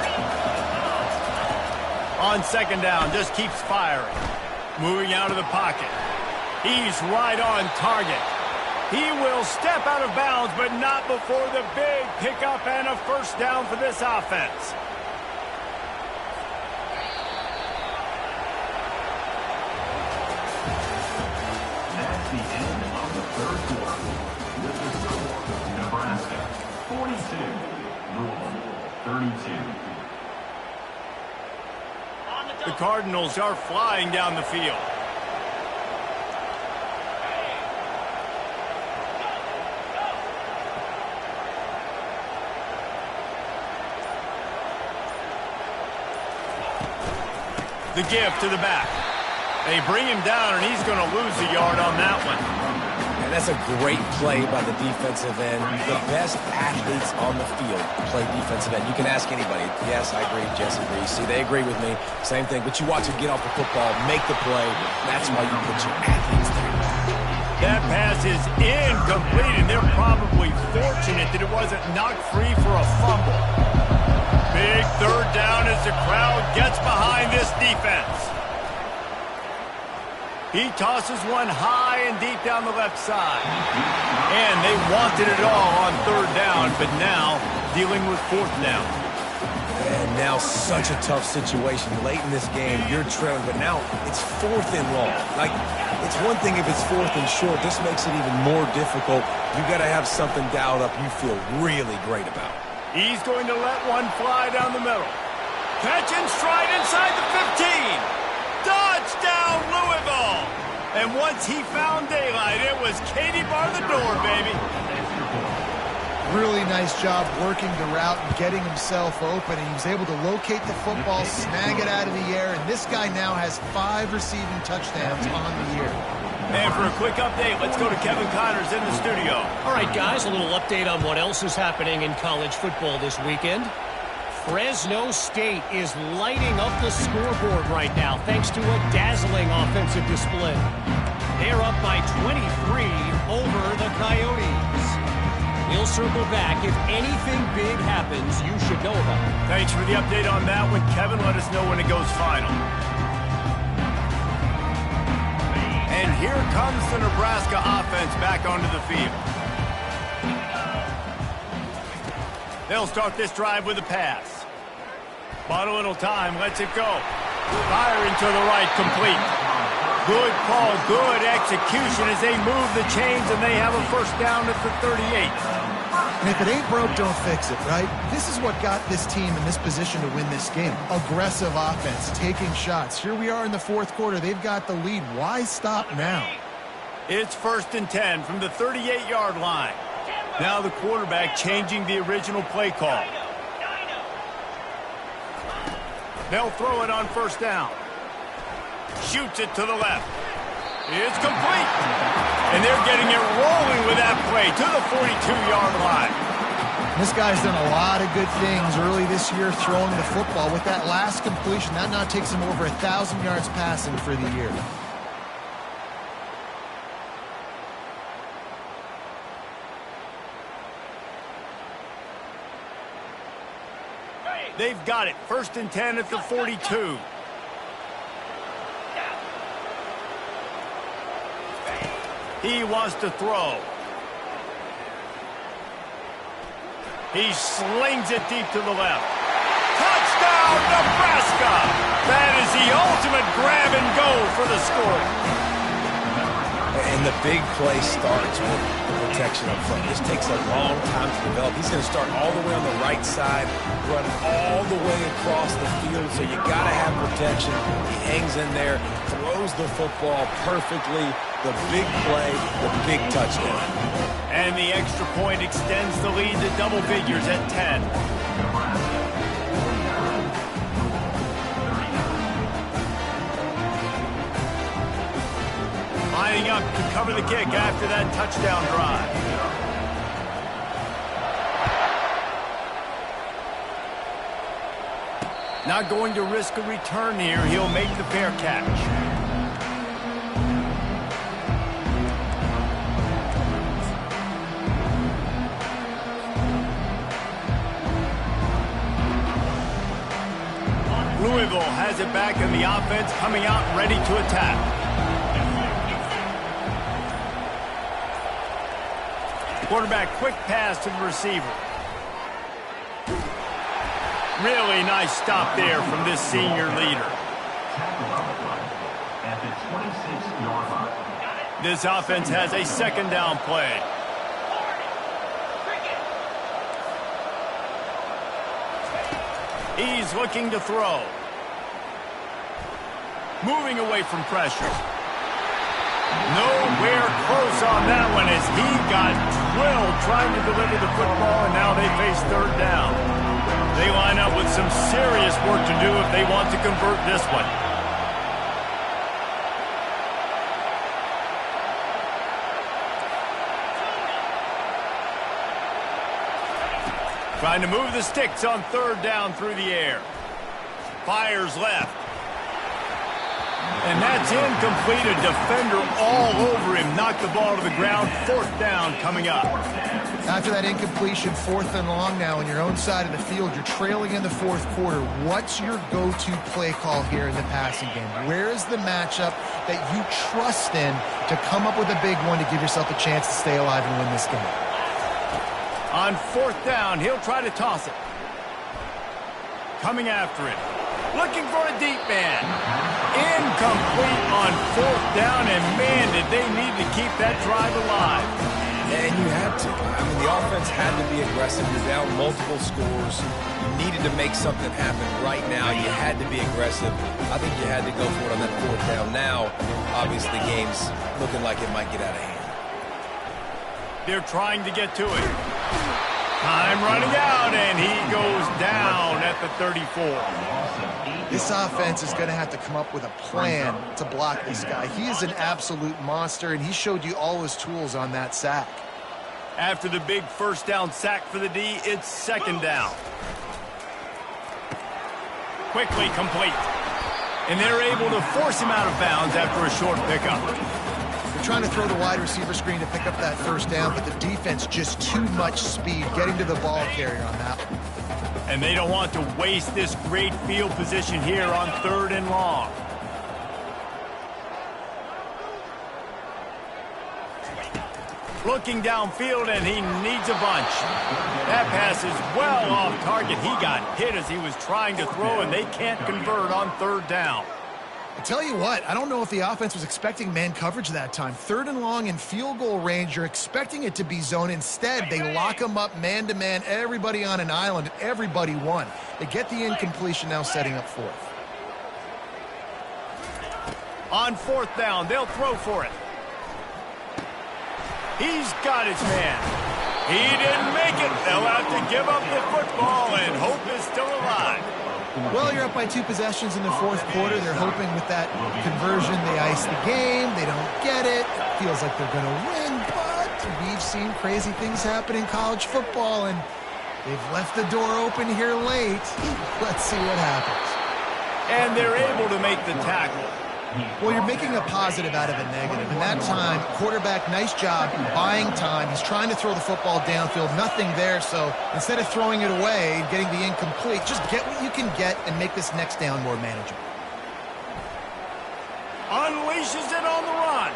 On 2nd down, just keeps firing. Moving out of the pocket. He's right on target. He will step out of bounds, but not before the big pickup and a first down for this offense. The end of the third quarter. This is Nebraska 42, Louisville 32. The Cardinals are flying down the field. The give to the back. They bring him down, and he's going to lose a yard on that one. And that's a great play by the defensive end. The best athletes on the field play defensive end. You can ask anybody. Yes, I agree. Jesse agrees. See, they agree with me. Same thing. But you watch him get off the football, make the play. That's why you put your athletes there. That pass is incomplete, and they're probably fortunate that it wasn't knocked free for a fumble. Big third down as the crowd gets behind this defense. He tosses one high and deep down the left side. And they wanted it all on 3rd down, but now dealing with 4th down. And now such a tough situation. Late in this game, you're trailing, but now it's 4th and long. Like, it's one thing if it's 4th and short. This makes it even more difficult. You got to have something dialed up you feel really great about. He's going to let one fly down the middle. Catch and stride inside the 15. Touchdown, Louisville! And once he found daylight, it was Katie bar the door, baby. Really nice job working the route and getting himself open. And he was able to locate the football, snag it out of the air, and this guy now has 5 receiving touchdowns on the year. And for a quick update, let's go to Kevin Connors in the studio. All right, guys, a little update on what else is happening in college football this weekend. Fresno State is lighting up the scoreboard right now thanks to a dazzling offensive display. They're up by 23 over the Coyotes. We'll circle back. If anything big happens, you should know about it. Thanks for the update on that one, Kevin. Let us know when it goes final. And here comes the Nebraska offense back onto the field. They'll start this drive with a pass. Bought a little time, lets it go. Firing to the right, complete. Good call, good execution as they move the chains, and they have a first down at the 38. And if it ain't broke, don't fix it, right? This is what got this team in this position to win this game. Aggressive offense, taking shots. Here we are in the fourth quarter. They've got the lead. Why stop now? It's 1st and 10 from the 38-yard line. Now the quarterback changing the original play call. They'll throw it on first down. Shoots it to the left. It's complete. And they're getting it rolling with that play to the 42-yard line. This guy's done a lot of good things early this year throwing the football. With that last completion, that now takes him over 1,000 yards passing for the year. They've got it. 1st and 10 at the 42. He wants to throw. He slings it deep to the left. Touchdown, Nebraska! That is the ultimate grab and go for the score. And the big play starts with protection up front. This takes a long time to develop. He's going to start all the way on the right side, run all the way across the field, so you got to have protection. He hangs in there, throws the football perfectly. The big play, the big touchdown. And the extra point extends the lead to double figures at 10. Lining up to cover the kick after that touchdown drive. Not going to risk a return here. He'll make the fair catch. Louisville has it back in the offense, coming out ready to attack. Quarterback, quick pass to the receiver. Really nice stop there from this senior leader. At the 26-yard line. This offense has a second down play. He's looking to throw. Moving away from pressure. Nowhere close on that one as he got drilled trying to deliver the football, and now they face third down. They line up with some serious work to do if they want to convert this one. Trying to move the sticks on third down through the air. Fires left. And that's incomplete. A defender all over him. Knocked the ball to the ground. Fourth down coming up. After that incompletion, 4th and long now on your own side of the field. You're trailing in the fourth quarter. What's your go-to play call here in the passing game? Where is the matchup that you trust in to come up with a big one to give yourself a chance to stay alive and win this game? On fourth down, he'll try to toss it. Coming after it. Looking for a deep man. Incomplete on fourth down, and man, did they need to keep that drive alive. And you had to. I mean, the offense had to be aggressive. You're down multiple scores. You needed to make something happen right now. You had to be aggressive. I think you had to go for it on that fourth down. Now, obviously, the game's looking like it might get out of hand. They're trying to get to it. Time running out, and he goes down at the 34. This offense is going to have to come up with a plan to block this guy. He is an absolute monster, and he showed you all his tools on that sack. After the big first down sack for the D, it's second down. Quickly complete. And they're able to force him out of bounds after a short pickup. They're trying to throw the wide receiver screen to pick up that first down, but the defense just too much speed getting to the ball carrier on that one. And they don't want to waste this great field position here on third and long. Looking downfield, and he needs a bunch. That pass is well off target. He got hit as he was trying to throw, and they can't convert on third down. I tell you what, I don't know if the offense was expecting man coverage that time. Third and long in field goal range, you're expecting it to be zone. Instead, they lock them up man-to-man, everybody on an island, and everybody won. They get the incompletion, now setting up fourth. On fourth down, they'll throw for it. He's got his man. He didn't make it. They'll have to give up the football, and hope is still alive. Well, you're up by 2 possessions in the fourth quarter. They're hoping with that conversion they ice the game. They don't get it. Feels like they're going to win, but we've seen crazy things happen in college football, and they've left the door open here late. Let's see what happens. And they're able to make the tackle. Well, you're making a positive out of a negative. In that time, quarterback, nice job buying time. He's trying to throw the football downfield. Nothing there, so instead of throwing it away and getting the incomplete, just get what you can get and make this next down more manageable. Unleashes it on the run.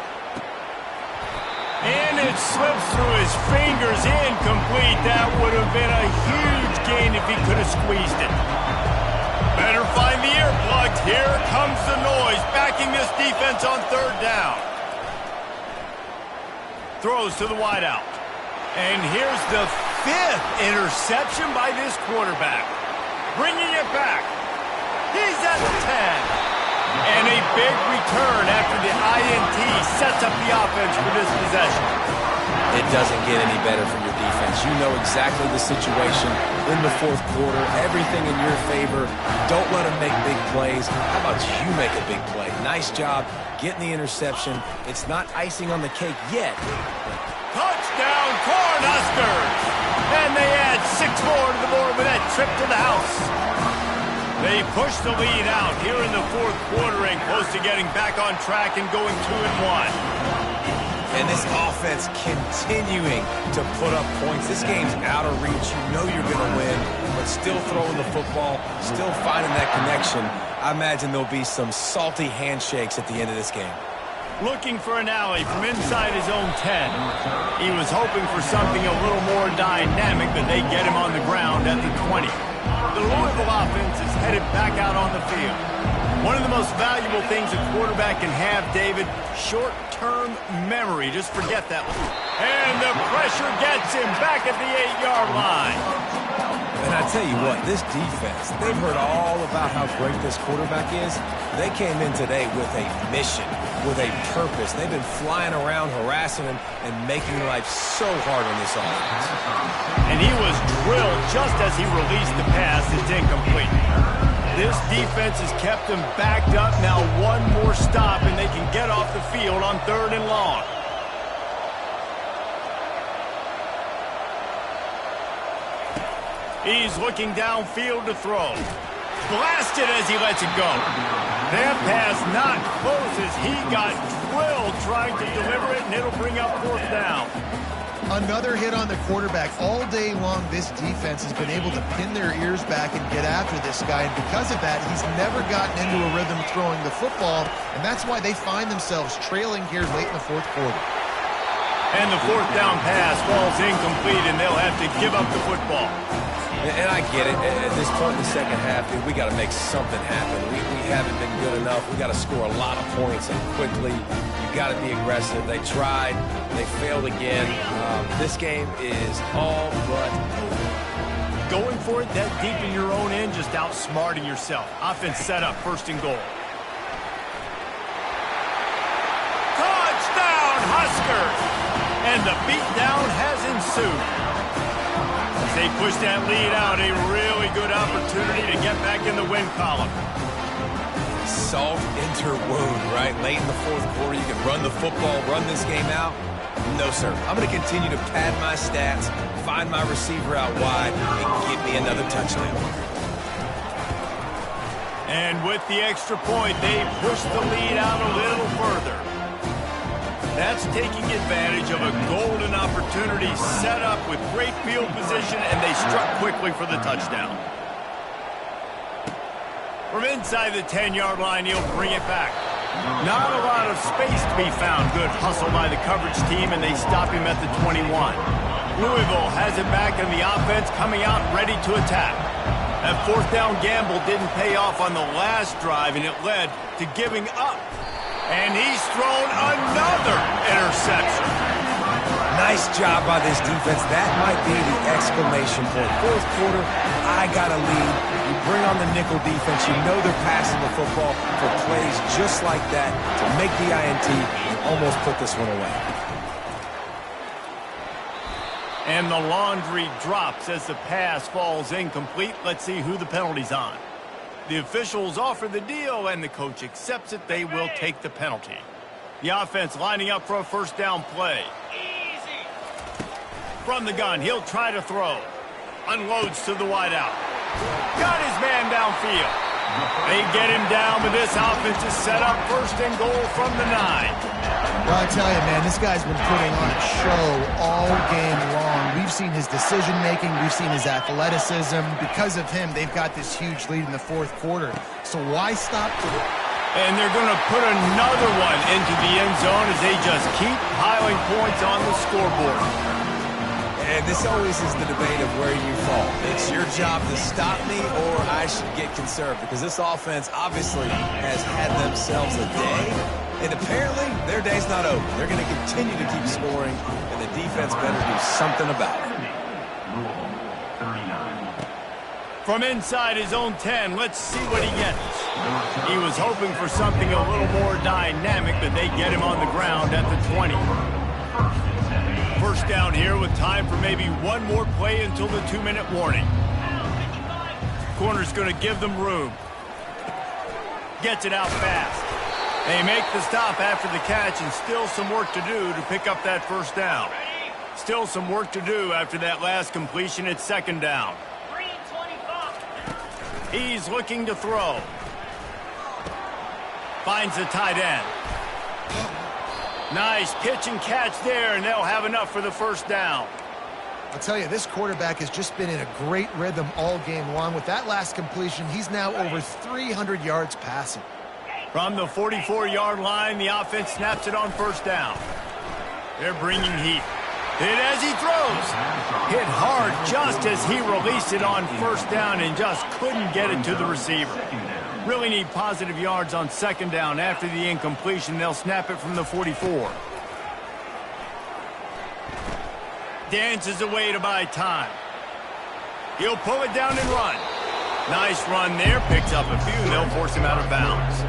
And it slips through his fingers, incomplete. That would have been a huge gain if he could have squeezed it. Better find the earplugs. Here comes the noise, backing this defense on third down. Throws to the wideout. And here's the 5th interception by this quarterback. Bringing it back. He's at the 10. And a big return after the INT sets up the offense for this possession. It doesn't get any better from your defense. You know exactly the situation in the fourth quarter. Everything in your favor. Don't let them make big plays. How about you make a big play? Nice job getting the interception. It's not icing on the cake yet. Touchdown, Cornhuskers! And they add 6 more to the board with that trip to the house. They push the lead out here in the fourth quarter and close to getting back on track and going 2-1. And this offense continuing to put up points. This game's out of reach. You know you're going to win, but still throwing the football, still finding that connection. I imagine there'll be some salty handshakes at the end of this game. Looking for an alley from inside his own 10. He was hoping for something a little more dynamic, but they get him on the ground at the 20. The Louisville offense is headed back out on the field. One of the most valuable things a quarterback can have, David, short-term memory. Just forget that one. And the pressure gets him back at the 8-yard line. And I tell you what, this defense, they've heard all about how great this quarterback is. They came in today with a mission, with a purpose. They've been flying around, harassing him, and making life so hard on this offense. And he was drilled just as he released the pass. It's incomplete. This defense has kept them backed up. Now one more stop, and they can get off the field on 3rd and long. He's looking downfield to throw. Blasted as he lets it go. That pass not close as he got drilled trying to deliver it, and it'll bring up 4th down. Another hit on the quarterback. All day long, this defense has been able to pin their ears back and get after this guy. And because of that, he's never gotten into a rhythm throwing the football. And that's why they find themselves trailing here late in the fourth quarter. And the 4th down pass falls incomplete, and they'll have to give up the football. And I get it. At this point in the second half, dude, we got to make something happen. We haven't been good enough. We got to score a lot of points and quickly. You got to be aggressive. They tried. They failed again. This game is all but over. Going for it that deep in your own end, just outsmarting yourself. Offense set up, 1st and goal. Touchdown, Huskers! And the beatdown has ensued. As they push that lead out, a really good opportunity to get back in the win column. Salt into wound, right? Late in the fourth quarter, you can run the football, run this game out. No, sir. I'm going to continue to pad my stats, find my receiver out wide, and get me another touchdown. And with the extra point, they push the lead out a little further. That's taking advantage of a golden opportunity set up with great field position, and they struck quickly for the touchdown. From inside the 10-yard line, he'll bring it back. Not a lot of space to be found. Good hustle by the coverage team, and they stop him at the 21. Louisville has it back in the offense, coming out ready to attack. That fourth down gamble didn't pay off on the last drive, and it led to giving up. And he's thrown another interception. Nice job by this defense. That might be the exclamation point. Fourth quarter, I got a lead. You bring on the nickel defense. You know they're passing the football for plays just like that to make the INT and almost put this one away. And the laundry drops as the pass falls incomplete. Let's see who the penalty's on. The officials offer the deal, and the coach accepts it. They will take the penalty. The offense lining up for a first down play. From the gun, he'll try to throw. Unloads to the wideout. Got his man downfield. They get him down, but this offense is set up first and goal from the 9. Well, I tell you, man, this guy's been putting on a show all game long. We've seen his decision-making. We've seen his athleticism. Because of him, they've got this huge lead in the fourth quarter. So why stop today? And they're going to put another one into the end zone as they just keep piling points on the scoreboard. And this always is the debate of where you fall. It's your job to stop me, or I should get conserved, because this offense obviously has had themselves a day, and apparently their day's not over. They're going to continue to keep scoring, and the defense better do something about it. From inside his own 10, let's see what he gets. He was hoping for something a little more dynamic, but they get him on the ground at the 20. First down here with time for maybe one more play until the 2-minute warning. Corner's going to give them room. Gets it out fast. They make the stop after the catch, and still some work to do to pick up that first down. Still some work to do after that last completion at second down. He's looking to throw. Finds the tight end. Nice pitch and catch there, and they'll have enough for the first down. I'll tell you, this quarterback has just been in a great rhythm all game long. With that last completion, he's now over 300 yards passing. From the 44-yard line, the offense snaps it on first down. They're bringing heat. Hit as he throws. Hit hard just as he released it on first down and just couldn't get it to the receiver. Really need positive yards on second down. After the incompletion, they'll snap it from the 44. Dances away to buy time. He'll pull it down and run. Nice run there. Picks up a few, and they'll force him out of bounds.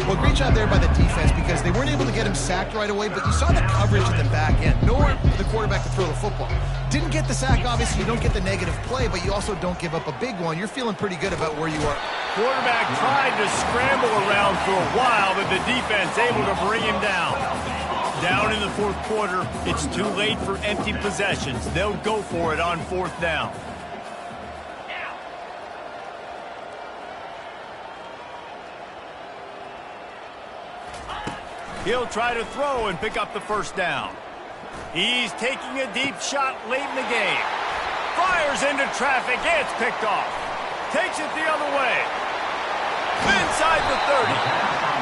Well, great job there by the defense, because they weren't able to get him sacked right away, but you saw the coverage at the back end. Nowhere for the quarterback to throw the football. Didn't get the sack, obviously. You don't get the negative play, but you also don't give up a big one. You're feeling pretty good about where you are. Quarterback tried to scramble around for a while, but the defense able to bring him down. Down in the fourth quarter, it's too late for empty possessions. They'll go for it on fourth down. He'll try to throw and pick up the first down. He's taking a deep shot late in the game. Fires into traffic. It's picked off. Takes it the other way. Inside the 30.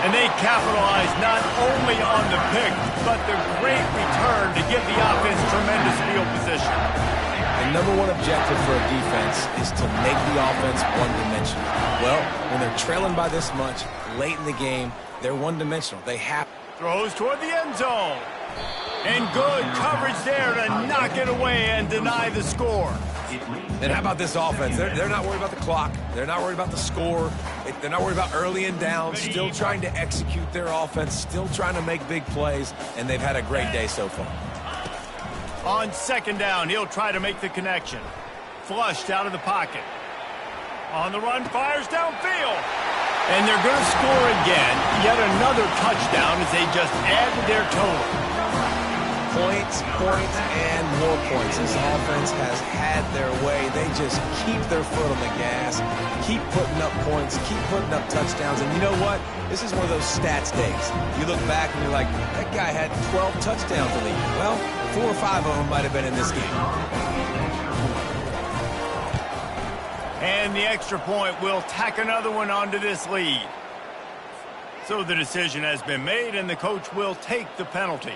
And they capitalize not only on the pick, but the great return to give the offense tremendous field position. The number one objective for a defense is to make the offense one-dimensional. Well, when they're trailing by this much late in the game, they're one-dimensional. They have... Throws toward the end zone. And good coverage there to knock it away and deny the score. And how about this offense? They're not worried about the clock. They're not worried about the score. They're not worried about early and down. Still trying to execute their offense. Still trying to make big plays. And they've had a great day so far. On second down, he'll try to make the connection. Flushed out of the pocket. On the run, fires downfield. And they're going to score again. Yet another touchdown as they just add to their total. Points, and more points. This offense has had their way. They just keep their foot on the gas, keep putting up points, keep putting up touchdowns. And you know what? This is one of those stats days. You look back and you're like, that guy had 12 touchdowns in the year. Well, 4 or 5 of them might have been in this game. And the extra point will tack another one onto this lead. So the decision has been made, and the coach will take the penalty.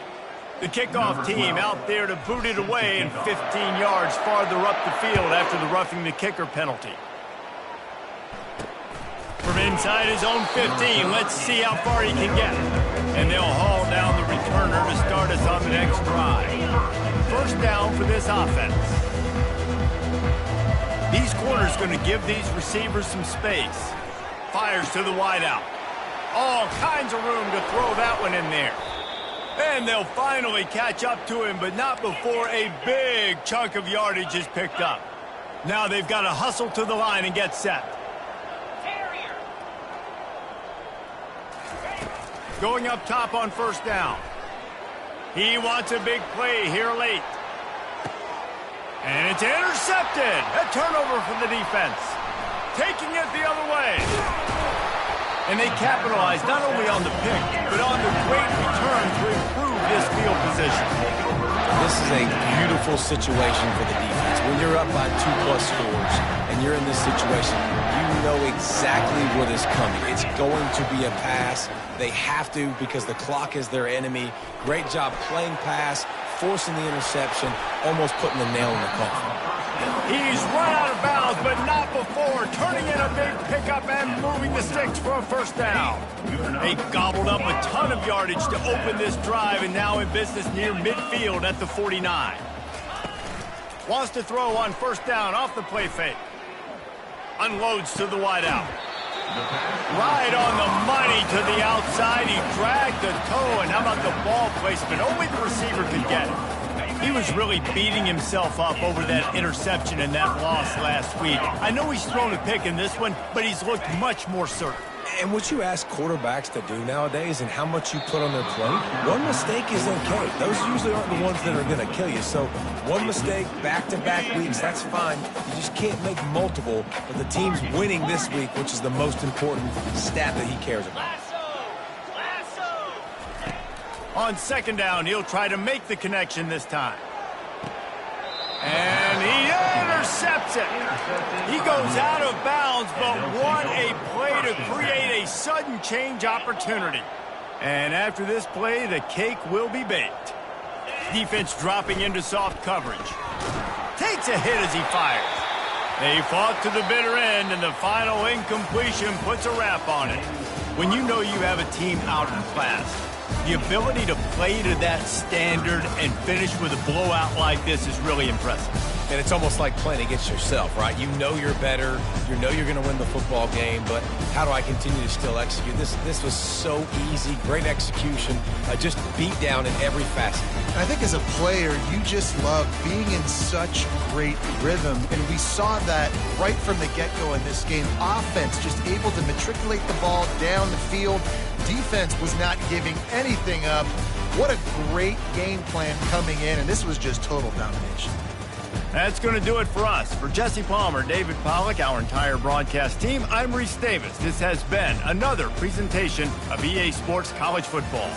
The kickoff team out there to boot it away and 15 yards farther up the field after the roughing the kicker penalty. From inside his own 15, let's see how far he can get. And they'll haul down the returner to start us on the next drive. First down for this offense. These corners going to give these receivers some space. Fires to the wideout. All kinds of room to throw that one in there. And they'll finally catch up to him, but not before a big chunk of yardage is picked up. Now they've got to hustle to the line and get set. Going up top on first down. He wants a big play here late. And it's intercepted. A turnover for the defense. Taking it the other way. And they capitalize not only on the pick, but on the great return to improve this field position. This is a beautiful situation for the defense. When you're up by 2+ scores and you're in this situation, you know exactly what is coming. It's going to be a pass. They have to because the clock is their enemy. Great job playing pass, forcing the interception, almost putting the nail in the coffin. He's run out of bounds, but not before turning in a big pickup and moving the sticks for a first down. They gobbled up a ton of yardage to open this drive and now in business near midfield at the 49. Wants to throw on first down off the play fake. Unloads to the wideout. Right on the money to the outside. He dragged the toe, and how about the ball placement? Only the receiver could get it. He was really beating himself up over that interception and that loss last week. I know he's thrown a pick in this one, but he's looked much more certain. And what you ask quarterbacks to do nowadays and how much you put on their plate, one mistake is okay. Those usually aren't the ones that are going to kill you. So one mistake, back-to-back weeks, that's fine. You just can't make multiple, but the team's winning this week, which is the most important stat that he cares about. On second down, he'll try to make the connection this time. And he intercepts it. He goes out of bounds, but what a play to create a sudden change opportunity. And after this play, the cake will be baked. Defense dropping into soft coverage. Takes a hit as he fires. They fought to the bitter end, and the final incompletion puts a wrap on it. When you know you have a team out in class, the ability to play to that standard and finish with a blowout like this is really impressive. And it's almost like playing against yourself, right? You know you're better. You know you're going to win the football game, but how do I continue to still execute? This was so easy. Great execution. Just beat down in every facet. I think as a player, you just love being in such great rhythm, and we saw that right from the get-go in this game. Offense just able to matriculate the ball down the field. Defense was not giving anything up. What a great game plan coming in, and this was just total domination. That's going to do it for us. For Jesse Palmer, David Pollack, our entire broadcast team, I'm Reese Davis. This has been another presentation of EA Sports College Football.